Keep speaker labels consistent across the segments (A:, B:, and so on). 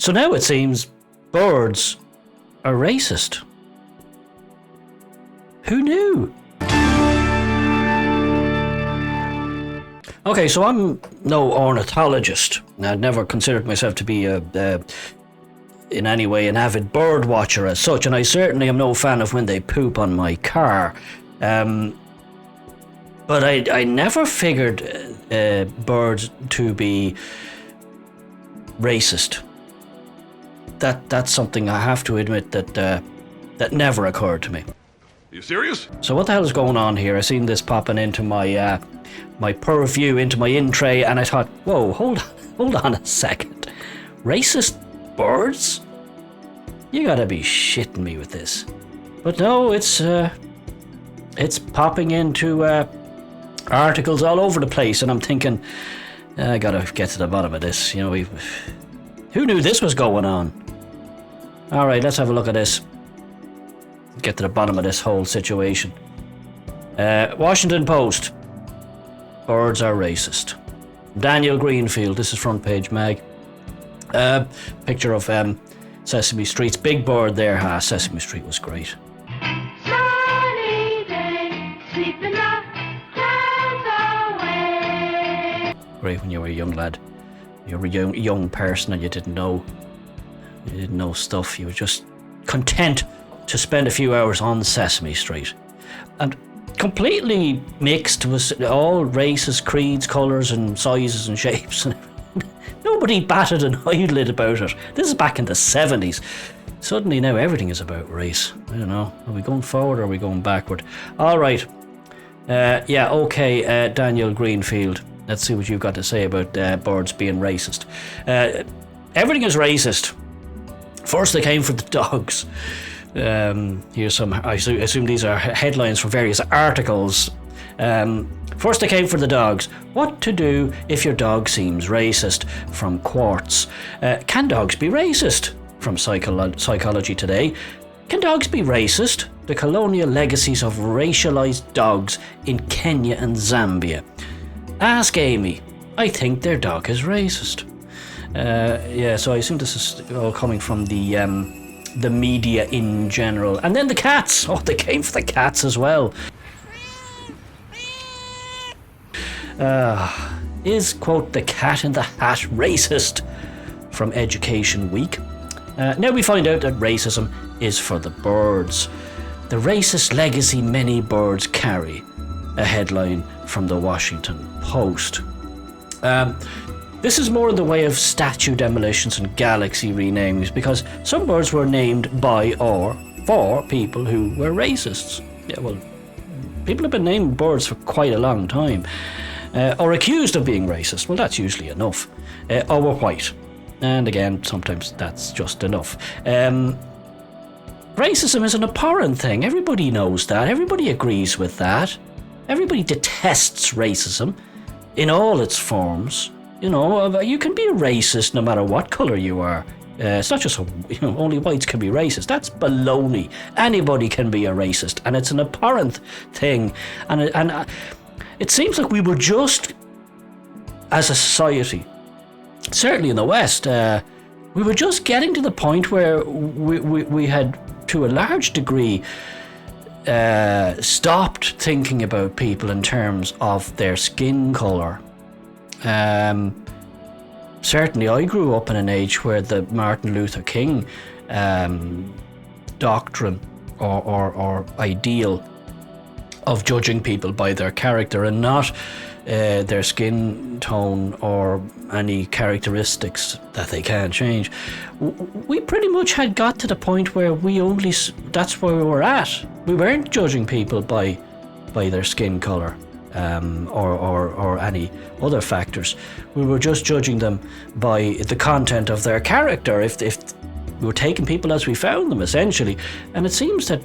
A: So now it seems birds are racist. Who knew? Okay, so I'm no ornithologist. I'd never considered myself to be in any way an avid bird watcher as such, and I certainly am no fan of when they poop on my car. But I never figured birds to be racist. That's something I have to admit that never occurred to me.
B: Are you serious?
A: So what the hell is going on here? I seen this popping into my my purview, into my in tray, and I thought, whoa, hold on a second. Racist birds? You gotta be shitting me with this. But no, it's popping into articles all over the place, and I'm thinking, I gotta get to the bottom of this. You know, who knew this was going on? All right, let's have a look at this. Get to the bottom of this whole situation. Washington Post. Birds are racist. Daniel Greenfield. This is front page mag. Picture of Sesame Street's big bird there. Sesame Street was great.
C: Sunny day, sleeping the clouds away.
A: Great when you were a young lad. You were a young person and you didn't know stuff. You were just content to spend a few hours on Sesame Street. And completely mixed was all races, creeds, colours and sizes and shapes. Nobody batted an eyelid about it. This is back in the 70s. Suddenly now everything is about race. I don't know. Are we going forward or are we going backward? All right. Daniel Greenfield. Let's see what you've got to say about birds being racist. Everything is racist. First they came for the dogs. Here's some, I assume these are headlines from various articles. First they came for the dogs. What to do if your dog seems racist? From Quartz. Can dogs be racist? From Psychology Today. Can dogs be racist? The colonial legacies of racialized dogs in Kenya and Zambia. Ask Amy. I think their dog is racist. So I assume this is all coming from the media in general. And then the cats. Oh, they came for the cats as well. Is, quote, the cat in the hat racist? From Education Week. Now we find out that racism is for the birds. The racist legacy many birds carry. A headline from the Washington Post. This is more in the way of statue demolitions and galaxy renamings, because some birds were named by or for people who were racists. Yeah, well, people have been naming birds for quite a long time. Or accused of being racist. Well, that's usually enough. Or were white. And again, sometimes that's just enough. Racism is an abhorrent thing. Everybody knows that. Everybody agrees with that. Everybody detests racism in all its forms. You know, you can be a racist no matter what colour you are. It's not just, only whites can be racist. That's baloney. Anybody can be a racist, and it's an abhorrent thing. And it seems like we were just, as a society, certainly in the West, we were just getting to the point where we had, to a large degree, stopped thinking about people in terms of their skin colour. Certainly I grew up in an age where the Martin Luther King doctrine or ideal of judging people by their character and not their skin tone or any characteristics that they can't change. We pretty much had got to the point where that's where we were at. We weren't judging people by their skin colour or any other factors. We were just judging them by the content of their character, if we were taking people as we found them, essentially. And it seems that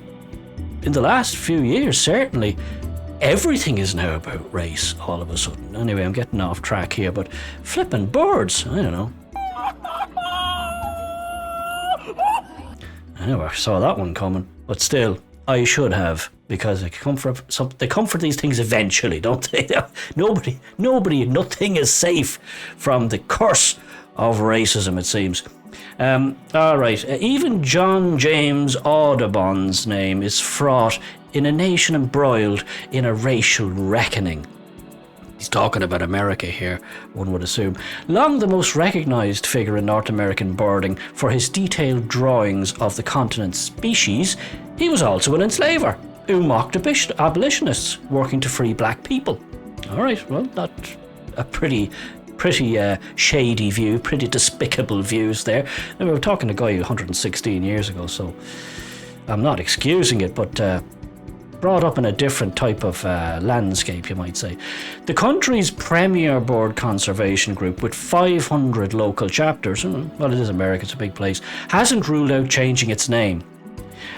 A: in the last few years, certainly, everything is now about race all of a sudden. Anyway, I'm getting off track here, but flipping birds, I don't know. I never saw that one coming, but still, I should have, because they come for these things eventually, don't they? Nothing is safe from the curse of racism, it seems. All right, even John James Audubon's name is fraught in a nation embroiled in a racial reckoning. He's talking about America here, one would assume. Long the most recognised figure in North American birding for his detailed drawings of the continent's species, he was also an enslaver who mocked abolitionists working to free black people. All right, well, not a pretty shady view, pretty despicable views there. And we were talking to a guy 116 years ago, so I'm not excusing it, but brought up in a different type of landscape, you might say. The country's premier bird conservation group, with 500 local chapters, well, it is America, it's a big place, hasn't ruled out changing its name.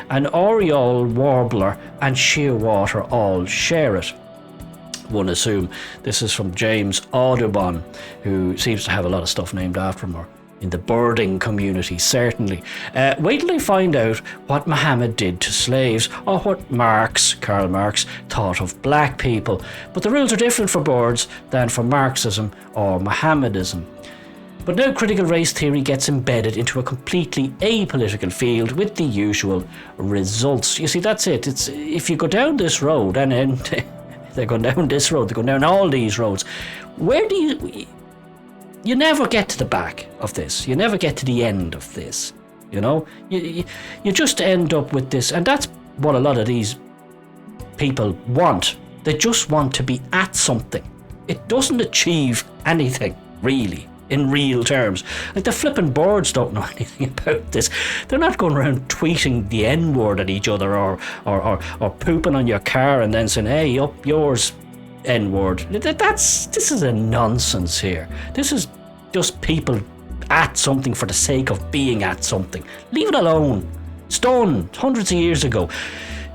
A: An oriole, warbler and shearwater all share it, one assume. This is from James Audubon, who seems to have a lot of stuff named after him, or in the birding community, certainly. Wait till they find out what Muhammad did to slaves, or what Karl Marx, thought of black people. But the rules are different for birds than for Marxism or Mohammedism. But now critical race theory gets embedded into a completely apolitical field with the usual results. You see, that's it. It's if you go down this road, and then they're going down this road, they're going down all these roads, where do you never get to the back of this. You never get to the end of this. You know, you just end up with this, and that's what a lot of these people want. They just want to be at something. It doesn't achieve anything, really, in real terms. Like, the flipping birds don't know anything about this. They're not going around tweeting the N-word at each other, or pooping on your car and then saying, hey, up yours, N-word. This is a nonsense here. This is just people at something for the sake of being at something. Leave it alone. It's done hundreds of years ago.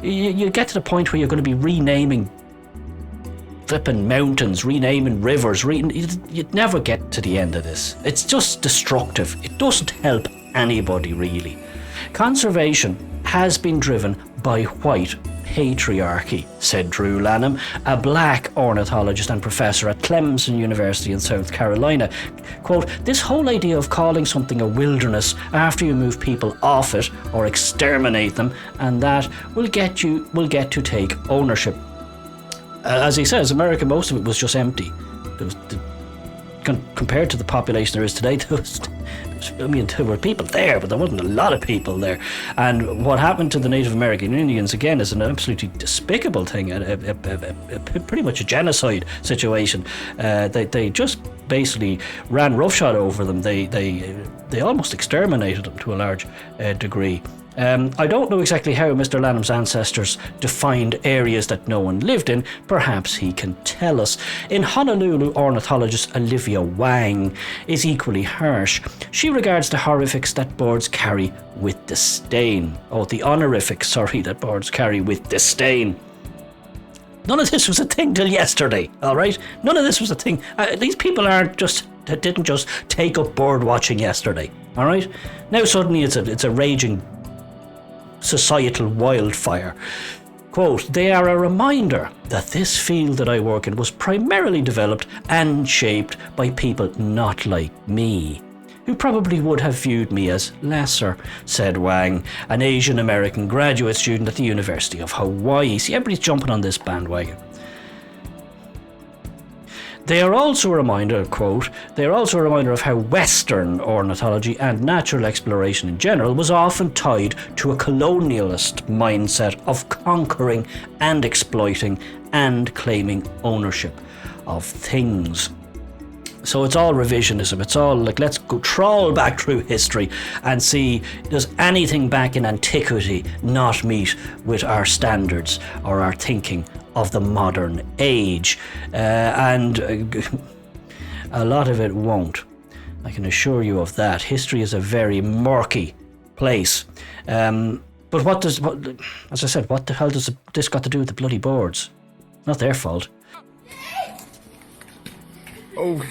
A: You get to the point where you're going to be renaming flipping mountains, renaming rivers. You'd never get to the end of this. It's just destructive. It doesn't help anybody, really. Conservation has been driven by white patriarchy, said Drew Lanham, a black ornithologist and professor at Clemson University in South Carolina. Quote, this whole idea of calling something a wilderness after you move people off it or exterminate them, and that will get to take ownership. As he says, America, most of it was just empty. Compared to the population there is today, there were people there, but there wasn't a lot of people there. And what happened to the Native American Indians, again, is an absolutely despicable thing, pretty much a genocide situation. They just basically ran roughshod over them. They almost exterminated them to a large degree. I don't know exactly how Mr. Lanham's ancestors defined areas that no one lived in. Perhaps he can tell us. In Honolulu, ornithologist Olivia Wang is equally harsh. She regards the horrifics that birds carry with disdain. Oh, the honorifics, that birds carry with disdain. None of this was a thing till yesterday, all right? None of this was a thing. These people didn't just take up bird watching yesterday, all right? Now suddenly it's a raging societal wildfire. Quote, they are a reminder that this field that I work in was primarily developed and shaped by people not like me, who probably would have viewed me as lesser, said Wang, an Asian American graduate student at the University of Hawaii. See, everybody's jumping on this bandwagon. They are also a reminder, quote, they are also a reminder of how Western ornithology and natural exploration in general was often tied to a colonialist mindset of conquering and exploiting and claiming ownership of things. So it's all revisionism. It's all like, let's go trawl back through history and see, does anything back in antiquity not meet with our standards or our thinking of the modern age? And a lot of it won't. I can assure you of that. History is a very murky place. But as I said, what the hell does this got to do with the bloody birds? Not their fault. Oh.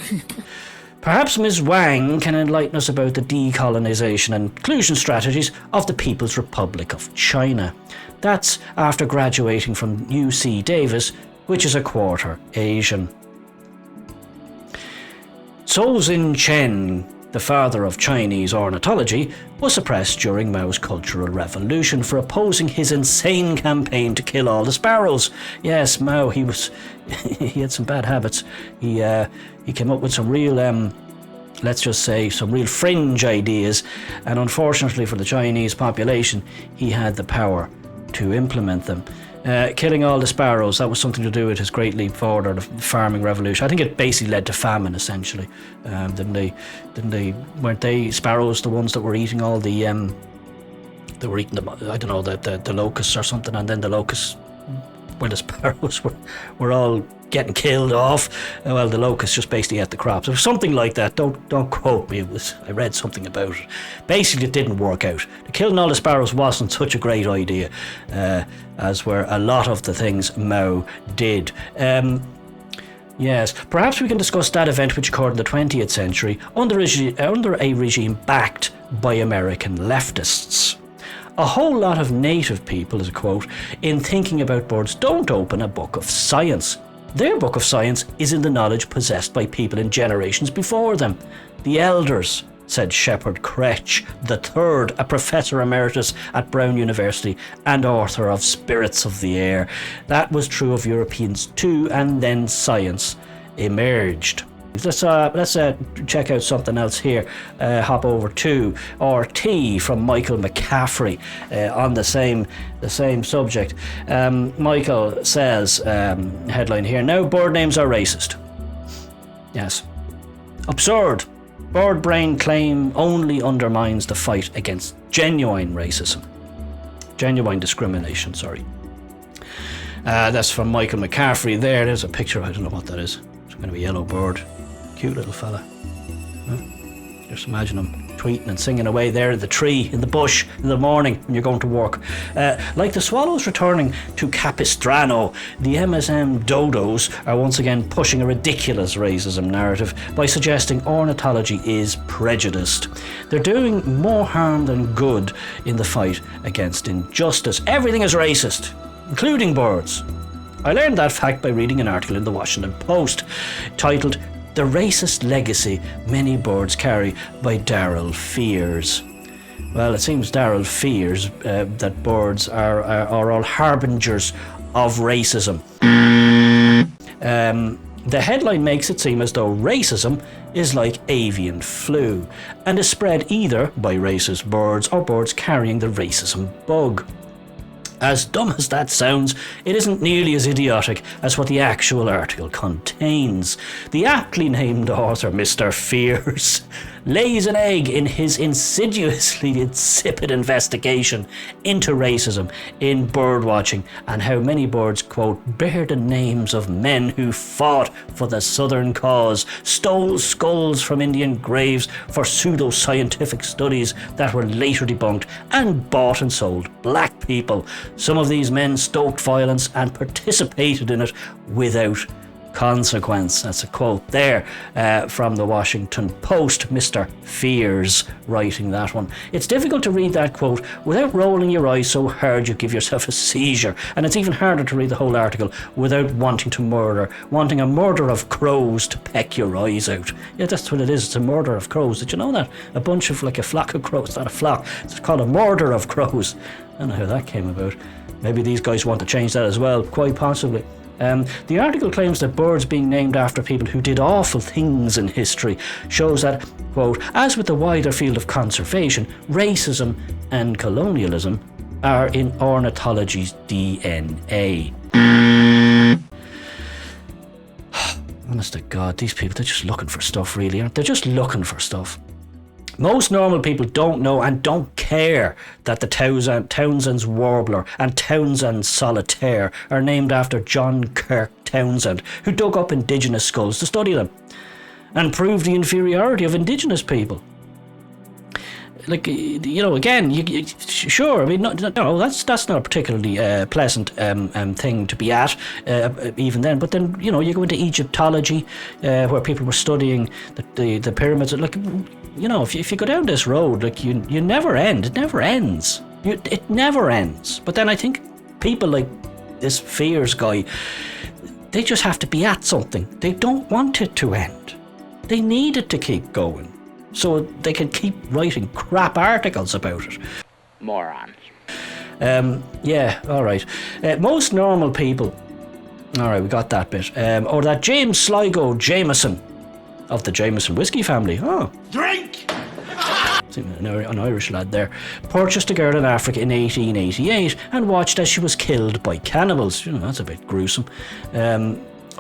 A: Perhaps Ms. Wang can enlighten us about the decolonization and inclusion strategies of the People's Republic of China. That's after graduating from UC Davis, which is a quarter Asian. Zhou Chen the father of Chinese ornithology, was suppressed during Mao's Cultural Revolution for opposing his insane campaign to kill all the sparrows. Yes, Mao, he had some bad habits. He came up with some real, let's just say, some real fringe ideas, and unfortunately for the Chinese population, he had the power to implement them. Killing all the sparrows, that was something to do with his Great Leap Forward, or the farming revolution. I think it basically led to famine, essentially. Weren't they sparrows the ones that were eating all the they were eating the locusts or something, and then the locusts, when the sparrows were all getting killed off, well, the locusts just basically ate the crops. It was something like that. Don't quote me. I read something about it. Basically, it didn't work out. Killing all the sparrows wasn't such a great idea, as were a lot of the things Mao did. Yes, perhaps we can discuss that event which occurred in the 20th century under a regime backed by American leftists. A whole lot of native people, as a quote, in thinking about birds don't open a book of science. Their book of science is in the knowledge possessed by people in generations before them. The elders, said Shepherd Kretsch III, a professor emeritus at Brown University and author of Spirits of the Air. That was true of Europeans too, and then science emerged. Let's check out something else here. Hop over to RT from Michael McCaffrey on the same subject. Michael says, headline here, now bird names are racist. Yes. Absurd. Bird brain claim only undermines the fight against genuine racism. Genuine discrimination, sorry. That's from Michael McCaffrey there. There's a picture, I don't know what that is. It's going to be a yellow bird. Cute little fella. Huh? Just imagine him tweeting and singing away there in the tree, in the bush, in the morning when you're going to work. Like the swallows returning to Capistrano, the MSM dodos are once again pushing a ridiculous racism narrative by suggesting ornithology is prejudiced. They're doing more harm than good in the fight against injustice. Everything is racist, including birds. I learned that fact by reading an article in the Washington Post titled The Racist Legacy Many Birds Carry by Darrell Fears. Well, it seems Darrell fears that birds are all harbingers of racism. The headline makes it seem as though racism is like avian flu and is spread either by racist birds or birds carrying the racism bug. As dumb as that sounds, it isn't nearly as idiotic as what the actual article contains. The aptly named author, Mr. Fears, lays an egg in his insidiously insipid investigation into racism in birdwatching and how many birds, quote, bear the names of men who fought for the Southern cause, stole skulls from Indian graves for pseudo-scientific studies that were later debunked, and bought and sold black people. Some of these men stoked violence and participated in it without consequence. That's a quote there from the Washington Post. Mr. Fears writing that one. It's difficult to read that quote without rolling your eyes so hard you give yourself a seizure, and it's even harder to read the whole article without wanting a murder of crows to peck your eyes out. Yeah, that's what it is. It's a murder of crows. Did you know that? A bunch of, like a flock of crows. It's not a flock. It's called a murder of crows. I don't know how that came about. Maybe these guys want to change that as well, quite possibly. The article claims that birds being named after people who did awful things in history shows that, quote, as with the wider field of conservation, racism and colonialism are in ornithology's DNA. Honest to God, these people, they're just looking for stuff, really, aren't they? They're just looking for stuff. Most normal people don't know and don't care that the Townsend's Warbler and Townsend's Solitaire are named after John Kirk Townsend, who dug up indigenous skulls to study them and prove the inferiority of indigenous people. Like, you know, again, sure, I mean, no, that's not a particularly pleasant thing to be at, even then. But then, you know, you go into Egyptology, where people were studying the pyramids. Like, you know, if you go down this road, like, you never end. It never ends. It never ends. But then I think people like this Fears guy, they just have to be at something. They don't want it to end. They need it to keep going. so they can keep writing crap articles about it.
B: Morons.
A: Yeah, all right. Most normal people. All right, we got that bit. Or that James Sligo Jameson of the Jameson whiskey family. Oh.
D: Drink!
A: An Irish lad there, purchased a girl in Africa in 1888 and watched as she was killed by cannibals. You know, that's a bit gruesome.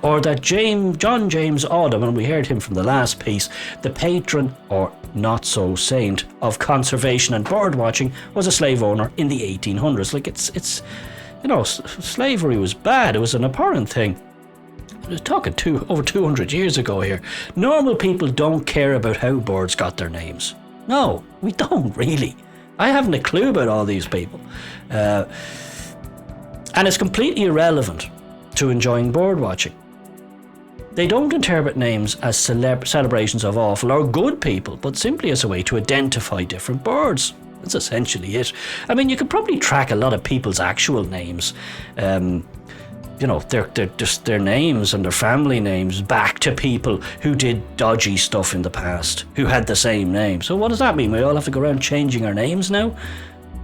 A: Or that John James Audubon, we heard him from the last piece, the patron, or not so saint, of conservation and bird watching, was a slave owner in the 1800s. Like, it's you know, slavery was bad. It was an abhorrent thing. We're talking over 200 years ago here. Normal people don't care about how birds got their names. No, we don't really. I haven't a clue about all these people. And it's completely irrelevant to enjoying bird watching. They don't interpret names as celebrations of awful or good people, but simply as a way to identify different birds. That's essentially it. I mean, you could probably track a lot of people's actual names. You know, their names and their family names back to people who did dodgy stuff in the past, who had the same name. So what does that mean? We all have to go around changing our names now?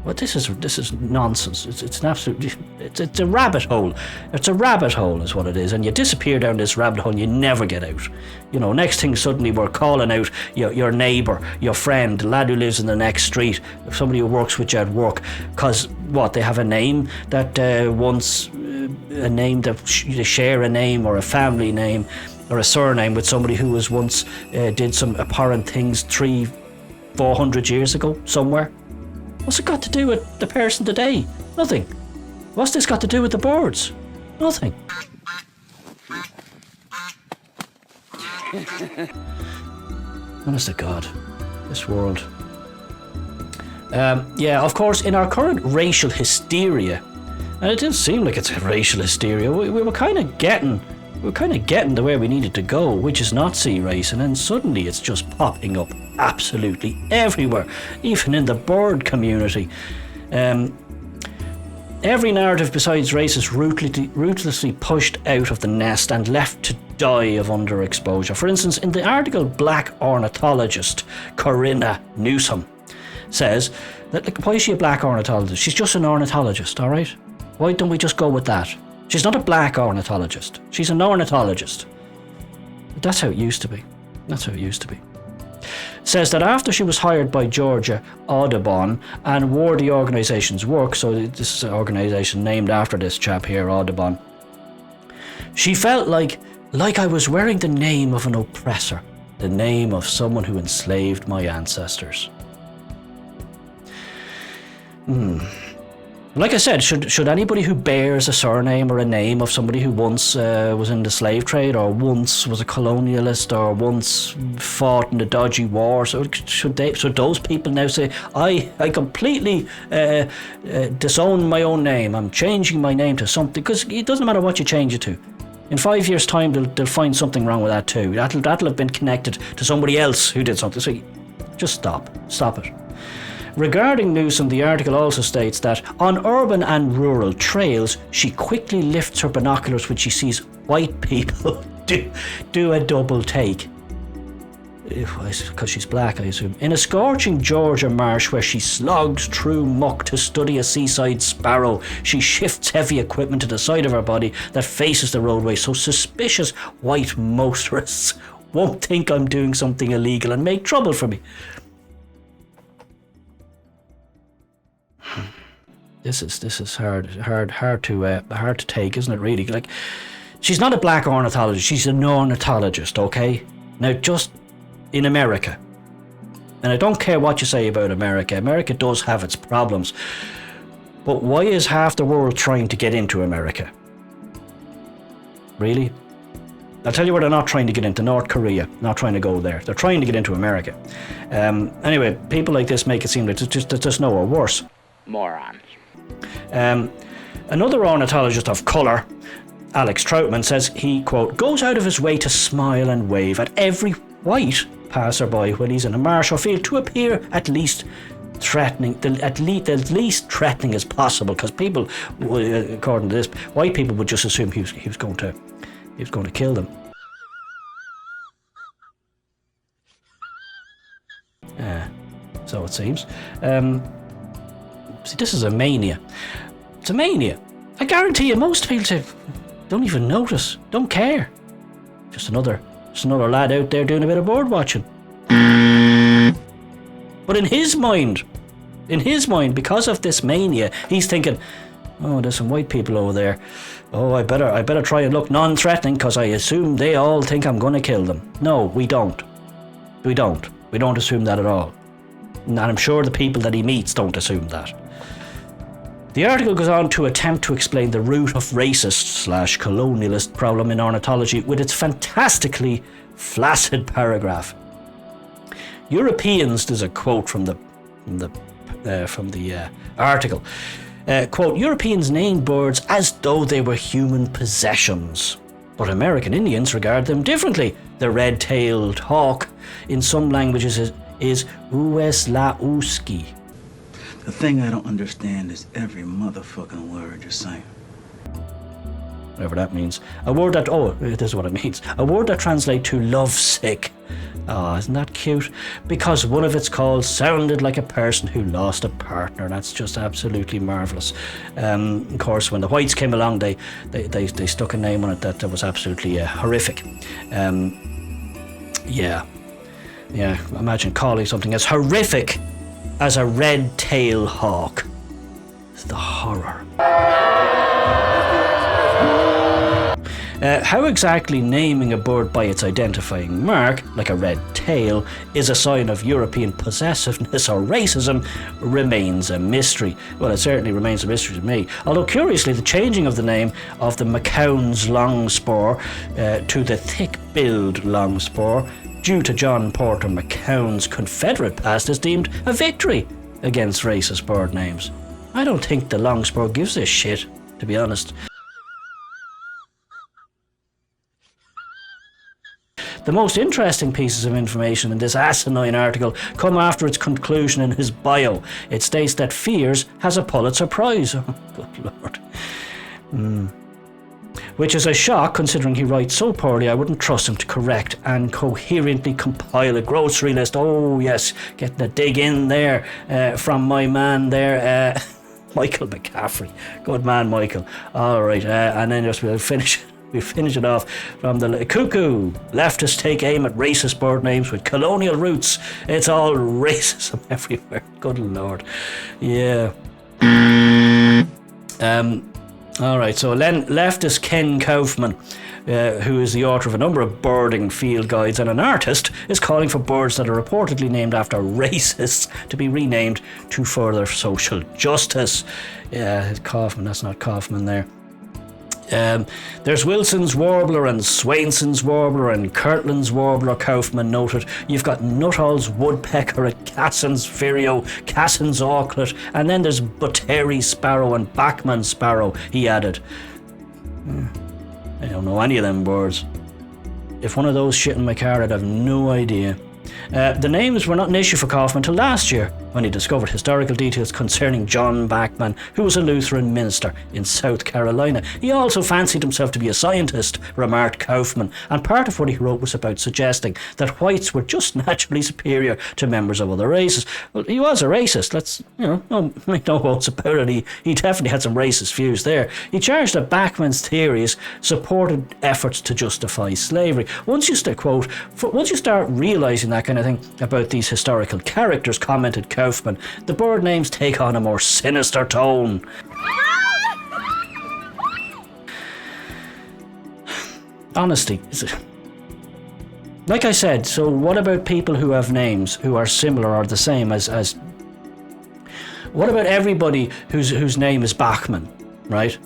A: Well, this is nonsense. It's an absolute. It's a rabbit hole. It's a rabbit hole, is what it is. And you disappear down this rabbit hole, and you never get out. You know, next thing suddenly we're calling out your neighbour, your friend, the lad who lives in the next street, somebody who works with you at work, because what, they have a name that once. A name that they share a name or a family name or a surname with somebody who was once did some abhorrent things 300-400 years ago somewhere. What's it got to do with the person today? Nothing. What's this got to do with the birds? Nothing. Honest to God, this world. Yeah, of course, in our current racial hysteria. And it didn't seem like it's a racial hysteria. We were kind of getting the way we needed to go, which is not see race, and then suddenly it's just popping up absolutely everywhere, even in the bird community. Every narrative besides race is ruthlessly pushed out of the nest and left to die of underexposure. For instance, in the article, Black Ornithologist Corinna Newsom says that, like, why is she a black ornithologist? She's just an ornithologist, all right? Why don't we just go with that? She's not a black ornithologist. She's an ornithologist. But that's how it used to be. That's how it used to be. Says that after she was hired by Georgia Audubon and wore the organisation's work, so this is an organisation named after this chap here, Audubon, she felt like I was wearing the name of an oppressor, the name of someone who enslaved my ancestors. Like I said, should anybody who bears a surname or a name of somebody who once was in the slave trade, or once was a colonialist, or once fought in a dodgy war, should those people now say, I completely disown my own name, I'm changing my name to something? Because it doesn't matter what you change it to. In 5 years' time, they'll find something wrong with that too. That'll have been connected to somebody else who did something. So just stop it. Regarding Newsom, the article also states that on urban and rural trails, she quickly lifts her binoculars when she sees white people do a double take. Because she's black, I assume. In a scorching Georgia marsh where she slogs through muck to study a seaside sparrow, she shifts heavy equipment to the side of her body that faces the roadway so suspicious white motorists won't think I'm doing something illegal and make trouble for me. This is hard to take, isn't it? Really, like, she's not a black ornithologist; she's an ornithologist. Okay, now just in America, and I don't care what you say about America. America does have its problems, but why is half the world trying to get into America? Really? I'll tell you where they're not trying to get into: North Korea. Not trying to go there. They're trying to get into America. Anyway, people like this make it seem like there's just nowhere worse.
B: Morons.
A: Another ornithologist of colour, Alex Troutman, says he, quote, goes out of his way to smile and wave at every white passerby when he's in a marsh or field to appear at least threatening, the least threatening as possible, because people, according to this, white people would just assume he was going to kill them. it seems. See, this is a mania. It's a mania. I guarantee you, most people don't even notice, don't care. Just another lad out there doing a bit of bird watching. But in his mind, because of this mania, he's thinking, oh, there's some white people over there. Oh, I better try and look non-threatening because I assume they all think I'm going to kill them. No, we don't. We don't assume that at all. And I'm sure the people that he meets don't assume that. The article goes on to attempt to explain the root of racist/colonialist problem in ornithology with its fantastically flaccid paragraph. Europeans, there's a quote from the article. Quote, Europeans named birds as though they were human possessions, but American Indians regard them differently. The red-tailed hawk in some languages is ueslauski.
D: The thing I don't understand is every motherfucking word you're saying.
A: Whatever that means. This is what it means. A word that translates to lovesick. Oh, isn't that cute? Because one of its calls sounded like a person who lost a partner. That's just absolutely marvellous. Of course, when the whites came along, they stuck a name on it that was absolutely horrific. Yeah. Imagine calling something as horrific as a red-tailed hawk. It's the horror. How exactly naming a bird by its identifying mark, like a red tail, is a sign of European possessiveness or racism remains a mystery. Well, it certainly remains a mystery to me. Although, curiously, the changing of the name of the McCown's longspur to the thick-billed longspur due to John Porter McCown's Confederate past is deemed a victory against racist bird names. I don't think the longspur gives a shit, to be honest. The most interesting pieces of information in this asinine article come after its conclusion in his bio. It states that Fears has a Pulitzer Prize. Oh, good lord. Which is a shock considering he writes so poorly I wouldn't trust him to correct and coherently compile a grocery list. Oh yes, getting a dig in there from my man there, Michael McCaffrey. Good man, Michael. Alright, and then just we'll finish it off from the cuckoo. Leftists take aim at racist bird names with colonial roots. It's all racism everywhere. Good lord. Yeah. Alright, so leftist Ken Kaufman, who is the author of a number of birding field guides and an artist, is calling for birds that are reportedly named after racists to be renamed to further social justice. Yeah, Kaufman, that's not Kaufman there. There's Wilson's Warbler and Swainson's Warbler and Kirtland's Warbler, Kaufman noted. You've got Nuttall's Woodpecker and Cassin's Vireo, Cassin's Auklet, and then there's Buteri Sparrow and Bachman's Sparrow, he added. I don't know any of them birds. If one of those shit in my car, I'd have no idea. The names were not an issue for Kaufman until last year, when he discovered historical details concerning John Bachman, who was a Lutheran minister in South Carolina. He also fancied himself to be a scientist, remarked Kaufman, and part of what he wrote was about suggesting that whites were just naturally superior to members of other races. Well, he was a racist, let's, make no bones about it. He definitely had some racist views there. He charged that Bachman's theories supported efforts to justify slavery. Once you start realising that kind of thing about these historical characters, commented Kaufman, the bird names take on a more sinister tone. Honestly, like I said, so what about people who have names who are similar or the same as what about everybody whose name is Bachman, right?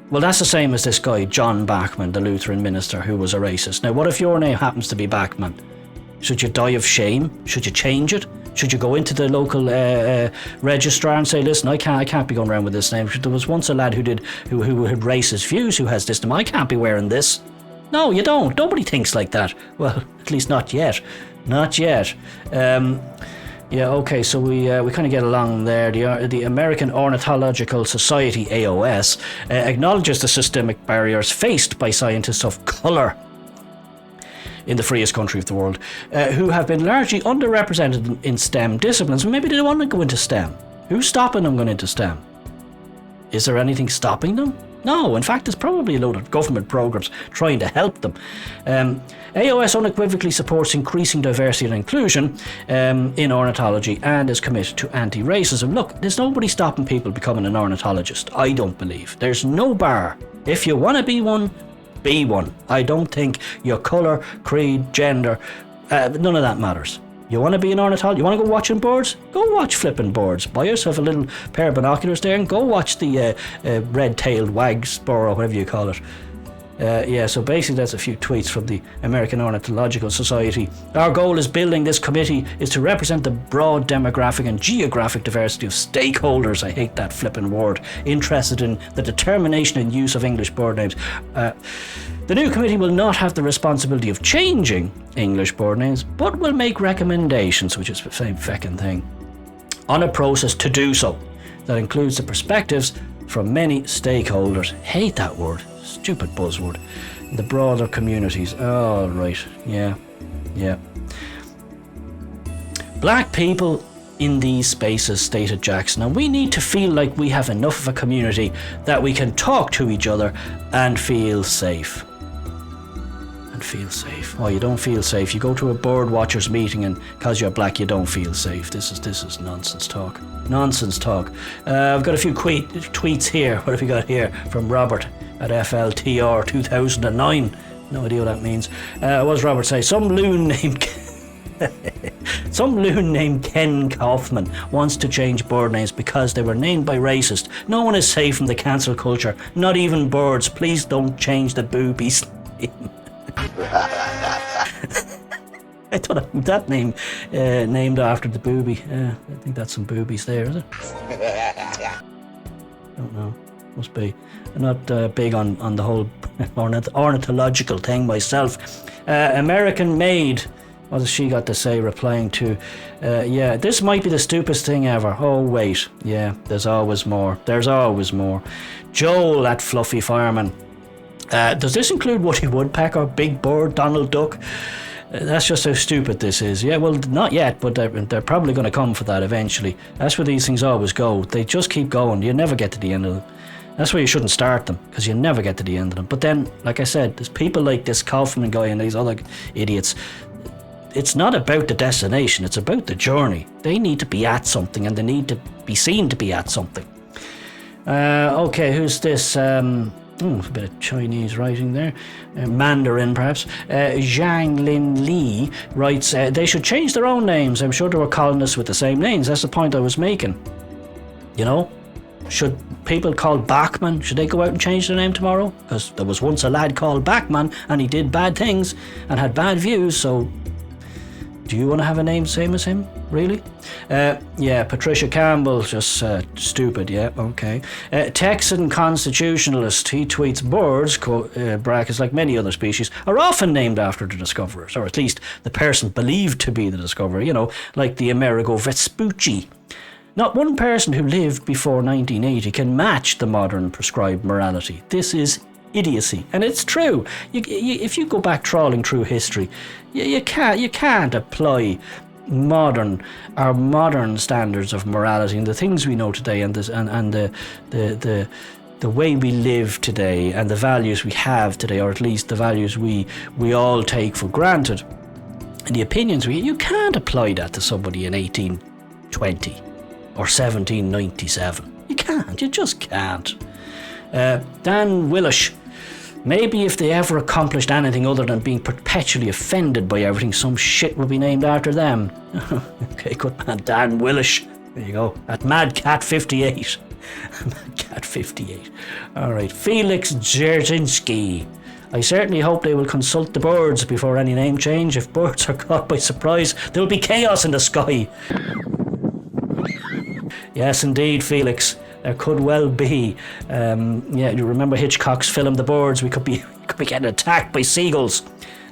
A: Well, that's the same as this guy, John Bachman, the Lutheran minister who was a racist. Now, what if your name happens to be Bachman? Should you die of shame? Should you change it? Should you go into the local registrar and say, listen, I can't be going around with this name. There was once a lad who had racist views who has this name. I can't be wearing this. No, you don't. Nobody thinks like that. Well, at least not yet. Not yet. Yeah, okay, so we kind of get along there. The American Ornithological Society, AOS, acknowledges the systemic barriers faced by scientists of colour in the freest country of the world, who have been largely underrepresented in STEM disciplines. Maybe they don't want to go into STEM. Who's stopping them going into STEM? Is there anything stopping them? No, in fact, there's probably a load of government programs trying to help them. AOS unequivocally supports increasing diversity and inclusion in ornithology and is committed to anti-racism. Look, there's nobody stopping people becoming an ornithologist, I don't believe. There's no bar. If you want to be one, be one. I don't think your colour, creed, gender, none of that matters. You want to be an ornithologist? You want to go watching birds? Go watch flipping birds. Buy yourself a little pair of binoculars there and go watch the red-tailed wags, or whatever you call it. So basically that's a few tweets from the American Ornithological Society. Our goal as building this committee is to represent the broad demographic and geographic diversity of stakeholders, I hate that flipping word, interested in the determination and use of English bird names. The new committee will not have the responsibility of changing English bird names, but will make recommendations, which is the same feckin' thing, on a process to do so that includes the perspectives from many stakeholders. Hate that word. Stupid buzzword. The broader communities. Oh, right. Yeah. Black people in these spaces, stated Jackson, and we need to feel like we have enough of a community that we can talk to each other and feel safe. Oh, you don't feel safe. You go to a bird watchers meeting and because you're black you don't feel safe. This is nonsense talk. I've got a few tweets here. What have we got here? From Robert at FLTR 2009. No idea what that means. What does Robert say? Some loon named Ken Kaufman wants to change bird names because they were named by racists. No one is safe from the cancel culture, not even birds. Please don't change the boobies name. I thought that name named after the booby. I think that's some boobies there, is it? Don't know. Must be. I'm not big on the whole ornithological thing myself. American Maid. What has she got to say replying to, this might be the stupidest thing ever. Oh, wait. Yeah, there's always more. Joel at Fluffy Fireman. Does this include Woody Woodpecker, Big Bird, Donald Duck? That's just how stupid this is. Yeah, well, not yet, but they're probably going to come for that eventually. That's where these things always go. They just keep going. You never get to the end of them. That's why you shouldn't start them, because you never get to the end of them. But then, like I said, there's people like this Kaufman guy and these other idiots. It's not about the destination, it's about the journey. They need to be at something and they need to be seen to be at something. Okay, who's this? A bit of Chinese writing there. Mandarin, perhaps. Zhang Lin Li writes, they should change their own names. I'm sure there were colonists with the same names. That's the point I was making. You know? Should people called Bachman, should they go out and change their name tomorrow? Because there was once a lad called Bachman and he did bad things and had bad views, so do you want to have a name same as him? Really? Patricia Campbell, just stupid, yeah, okay. Texan constitutionalist, he tweets, birds, brackets, like many other species, are often named after the discoverers, or at least the person believed to be the discoverer, like the Amerigo Vespucci. Not one person who lived before 1980 can match the modern prescribed morality. This is idiocy, and it's true. If you go back trawling through history, you can't apply modern standards of morality and the things we know today, and the way we live today, and the values we have today, or at least the values we all take for granted, and the opinions you can't apply that to somebody in 1820 or 1797. You just can't. Dan Willish. Maybe if they ever accomplished anything other than being perpetually offended by everything, some shit will be named after them. Okay, good man, Dan Willish. There you go. At MadCat58. MadCat58. Alright, Felix Dzerzhinsky. I certainly hope they will consult the birds before any name change. If birds are caught by surprise, there will be chaos in the sky. Yes, indeed, Felix. There could well be. You remember Hitchcock's film The Birds? We could be getting attacked by seagulls.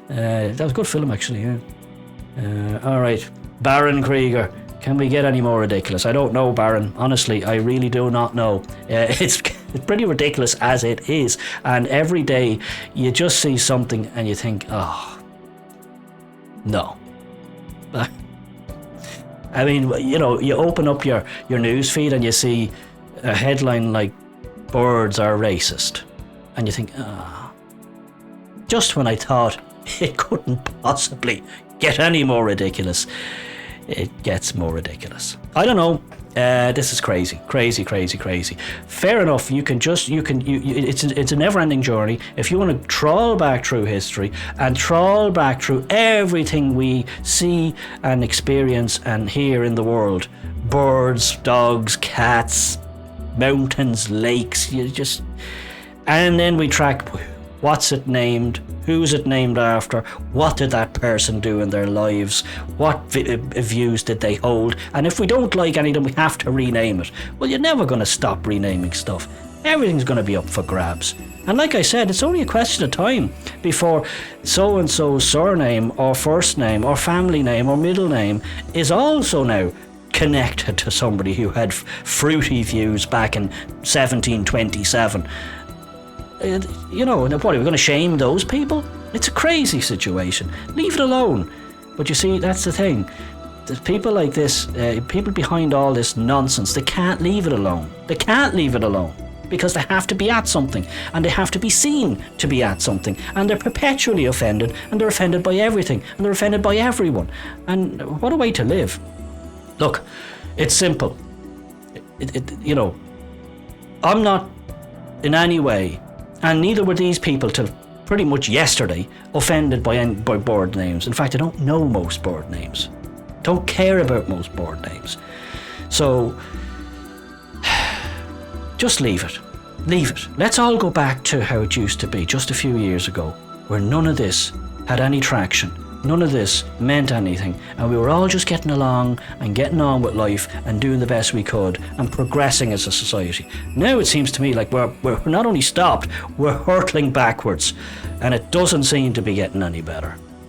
A: That was a good film, actually. Yeah. All right, Baron Krieger. Can we get any more ridiculous? I don't know, Baron. Honestly, I really do not know. It's pretty ridiculous as it is. And every day you just see something and you think, oh, No. I mean, you know, you open up your news feed and you see a headline like birds are racist. And you think, just when I thought it couldn't possibly get any more ridiculous, it gets more ridiculous. I don't know. This is crazy. Fair enough. It's a never-ending journey. If you want to trawl back through history and trawl back through everything we see and experience and hear in the world, birds, dogs, cats, mountains, lakes, and then we track what's it named, who's it named after, what did that person do in their lives, what views did they hold, and if we don't like any of them we have to rename it. Well, you're never going to stop renaming stuff. Everything's going to be up for grabs. And like I said, it's only a question of time before so-and-so's surname or first name or family name or middle name is also now connected to somebody who had fruity views back in 1727. You know, what, are we going to shame those people? It's a crazy situation. Leave it alone. But you see, that's the thing. There's people like this, people behind all this nonsense, they can't leave it alone. They can't leave it alone because they have to be at something and they have to be seen to be at something, and they're perpetually offended, and they're offended by everything, and they're offended by everyone. And what a way to live. Look, it's simple. You know, I'm not in any way, and neither were these people till pretty much yesterday, offended by board names. In fact, I don't know most board names. Don't care about most board names. So, just leave it. Leave it. Let's all go back to how it used to be just a few years ago, where none of this had any traction. None of this meant anything, and we were all just getting along and getting on with life and doing the best we could and progressing as a society. Now it seems to me like we're not only stopped, we're hurtling backwards, and it doesn't seem to be getting any better.